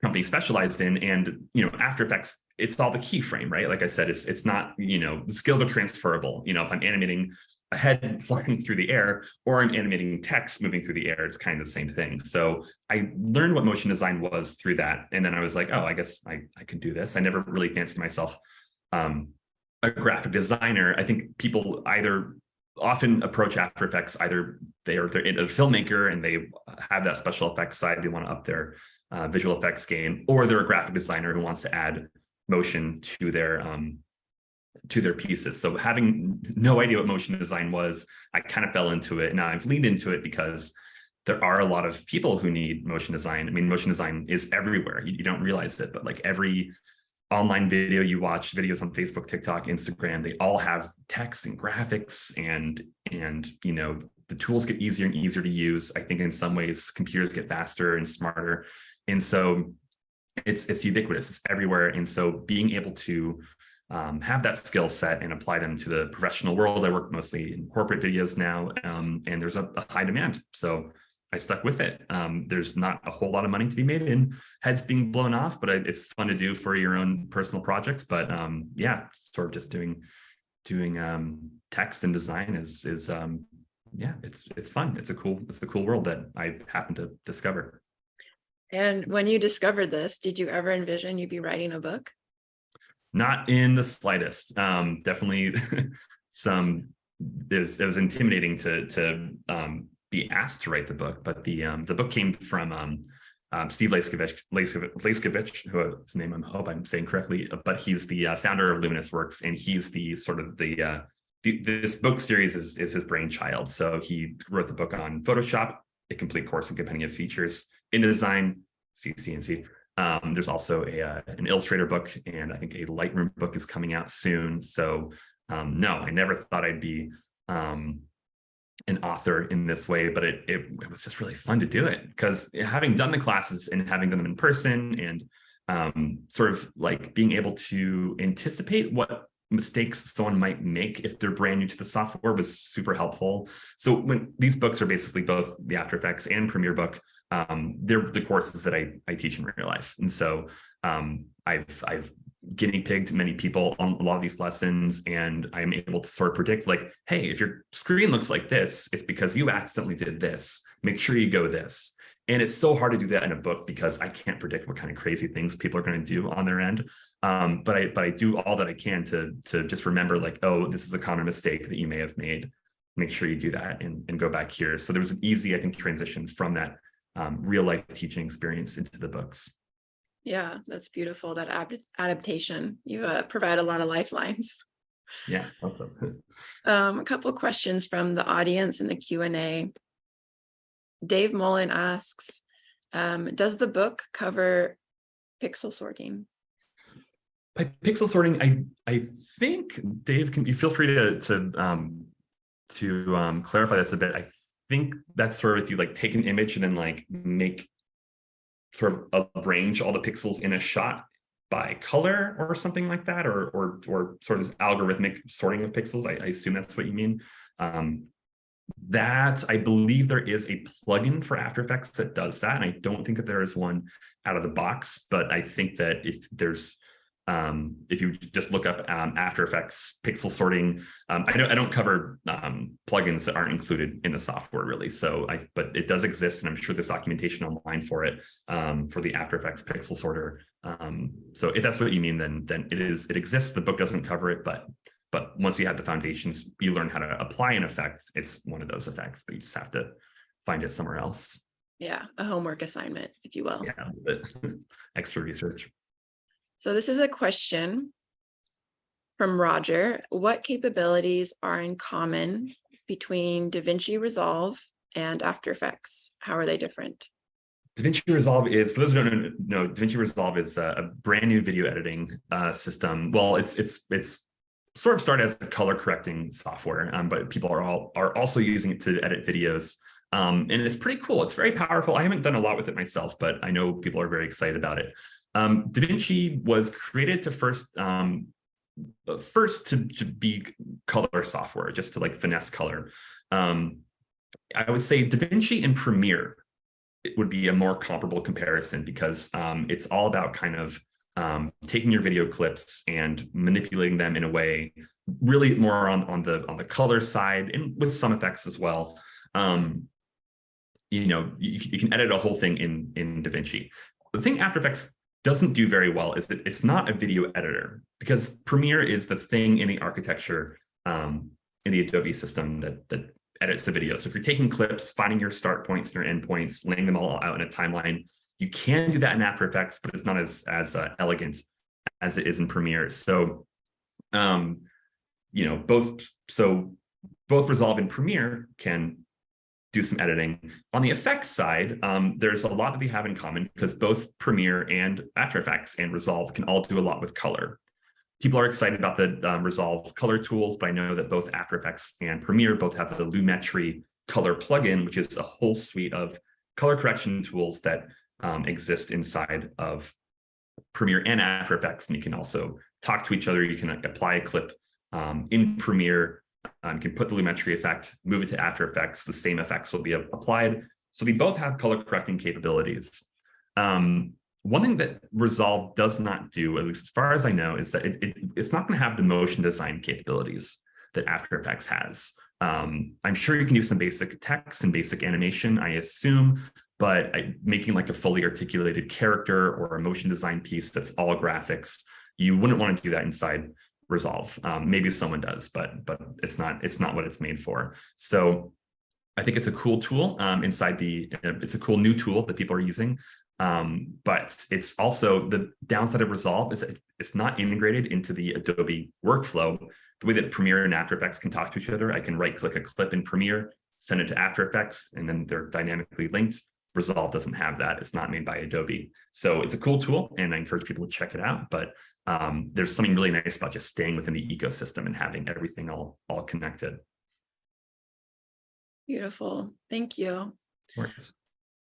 company specialized in. And, After Effects, it's all the keyframe, right? Like I said, it's not, the skills are transferable. If I'm animating a head flying through the air, or I'm animating text moving through the air, it's kind of the same thing. So I learned what motion design was through that. And then I was like, oh, I guess I can do this. I never really fancied myself a graphic designer. I think people often approach After Effects, either they're a filmmaker and they have that special effects side, they want to up their visual effects game, or they're a graphic designer who wants to add motion to their pieces. So having no idea what motion design was, I kind of fell into it. Now I've leaned into it because there are a lot of people who need motion design. I mean, motion design is everywhere. You don't realize it, but like every online video you watch, videos on Facebook, TikTok, Instagram, they all have text and graphics, and the tools get easier and easier to use. I think in some ways computers get faster and smarter, and so it's ubiquitous, it's everywhere. And so being able to have that skill set and apply them to the professional world. I work mostly in corporate videos now, and there's a high demand, so I stuck with it. There's not a whole lot of money to be made in heads being blown off, but it's fun to do for your own personal projects. But yeah, sort of just doing text and design is it's fun. It's the cool world that I happened to discover. And when you discovered this, did you ever envision you'd be writing a book? Not in the slightest. Definitely it was intimidating to be asked to write the book, but the book came from Steve Leskevich, whose name I hope I'm saying correctly, but he's the founder of Luminous Works, and he's the sort of this book series is his brainchild. So he wrote the book on Photoshop, a complete course in compendium of features, InDesign, CNC. There's also an Illustrator book, and I think a Lightroom book is coming out soon. So no, I never thought I'd be an author in this way, but it was just really fun to do it, because having done the classes and having done them in person, and sort of like being able to anticipate what mistakes someone might make if they're brand new to the software was super helpful. So when these books are basically both the After Effects and Premiere book, they're the courses that I teach in real life. And so I've guinea pigged many people on a lot of these lessons, and I'm able to sort of predict, like, hey, if your screen looks like this, it's because you accidentally did this. Make sure you go this. And it's so hard to do that in a book, because I can't predict what kind of crazy things people are going to do on their end. But I do all that I can to just remember, like, oh, this is a common mistake that you may have made. Make sure you do that and go back here. So there was an easy, I think, transition from that real life teaching experience into the books. Yeah, that's beautiful. That adaptation. You provide a lot of lifelines. Yeah. Awesome. A couple of questions from the audience in the Q&A. Dave Mullen asks, does the book cover pixel sorting? By pixel sorting, I think Dave, can you feel free to clarify this a bit? I think that's sort of if you like take an image and then like make sort of arrange all the pixels in a shot by color or something like that, or sort of algorithmic sorting of pixels. I assume that's what you mean. That I believe there is a plugin for After Effects that does that, and I don't think that there is one out of the box. But I think that if there's if you just look up After Effects pixel sorting, I don't cover plugins that aren't included in the software really. So but it does exist, and I'm sure there's documentation online for it, for the After Effects pixel sorter. So if that's what you mean, then it exists. The book doesn't cover it, but once you have the foundations, you learn how to apply an effect. It's one of those effects, but you just have to find it somewhere else. Yeah, a homework assignment, if you will. Yeah, but extra research. So this is a question from Roger. What capabilities are in common between DaVinci Resolve and After Effects? How are they different? DaVinci Resolve is, for those who don't know, DaVinci Resolve is a brand new video editing system. Well, it's sort of started as a color correcting software, but people are also using it to edit videos. And it's pretty cool. It's very powerful. I haven't done a lot with it myself, but I know people are very excited about it. DaVinci was created to first to be color software, just to like finesse color. I would say DaVinci and Premiere would be a more comparable comparison, because it's all about kind of taking your video clips and manipulating them in a way really more on the color side, and with some effects as well. You know, you can edit a whole thing in DaVinci. The thing After Effects doesn't do very well is that it's not a video editor, because Premiere is the thing in the architecture in the Adobe system that edits the video. So if you're taking clips, finding your start points and your end points, laying them all out in a timeline, you can do that in After Effects, but it's not as elegant as it is in Premiere. So, you know, both Resolve and Premiere can do some editing. On the effects side, there's a lot that we have in common, because both Premiere and After Effects and Resolve can all do a lot with color. People are excited about the Resolve color tools, but I know that both After Effects and Premiere both have the Lumetri color plugin, which is a whole suite of color correction tools that exist inside of Premiere and After Effects. And you can also talk to each other. You can apply a clip in Premiere. You can put the Lumetri effect, move it to After Effects. The same effects will be applied. So they both have color correcting capabilities. One thing that Resolve does not do, at least as far as I know, is that it's not going to have the motion design capabilities that After Effects has. I'm sure you can do some basic text and basic animation, I assume, but making like a fully articulated character or a motion design piece that's all graphics, you wouldn't want to do that inside Resolve. Maybe someone does, but it's not what it's made for. So I think it's a cool tool it's a cool new tool that people are using. But it's also, the downside of Resolve is that it's not integrated into the Adobe workflow the way that Premiere and After Effects can talk to each other. I can right click a clip in Premiere, send it to After Effects, and then they're dynamically linked. Resolve doesn't have that. It's not made by Adobe. So it's a cool tool, and I encourage people to check it out. But there's something really nice about just staying within the ecosystem and having everything all connected. Beautiful. Thank you. Works.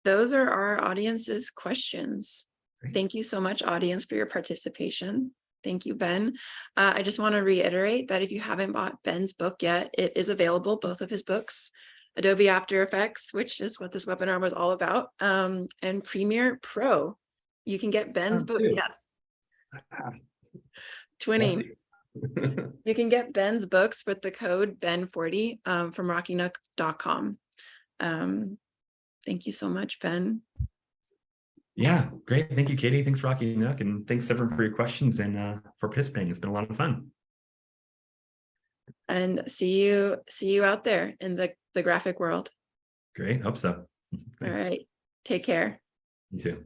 Those are our audience's questions. Great. Thank you so much, audience, for your participation. Thank you, Ben. I just want to reiterate that if you haven't bought Ben's book yet, it is available, both of his books, Adobe After Effects, which is what this webinar was all about, and Premiere Pro. You can get Ben's books, too. yes. Twinning. You can get Ben's books with the code Ben40 from rockynook.com. Thank you so much, Ben. Yeah, great. Thank you, Katie. Thanks, Rocky Nook, and thanks everyone for your questions and for participating. It's been a lot of fun. And see you out there in the graphic world. Great. Hope so. All Thanks. right. Take care. You too.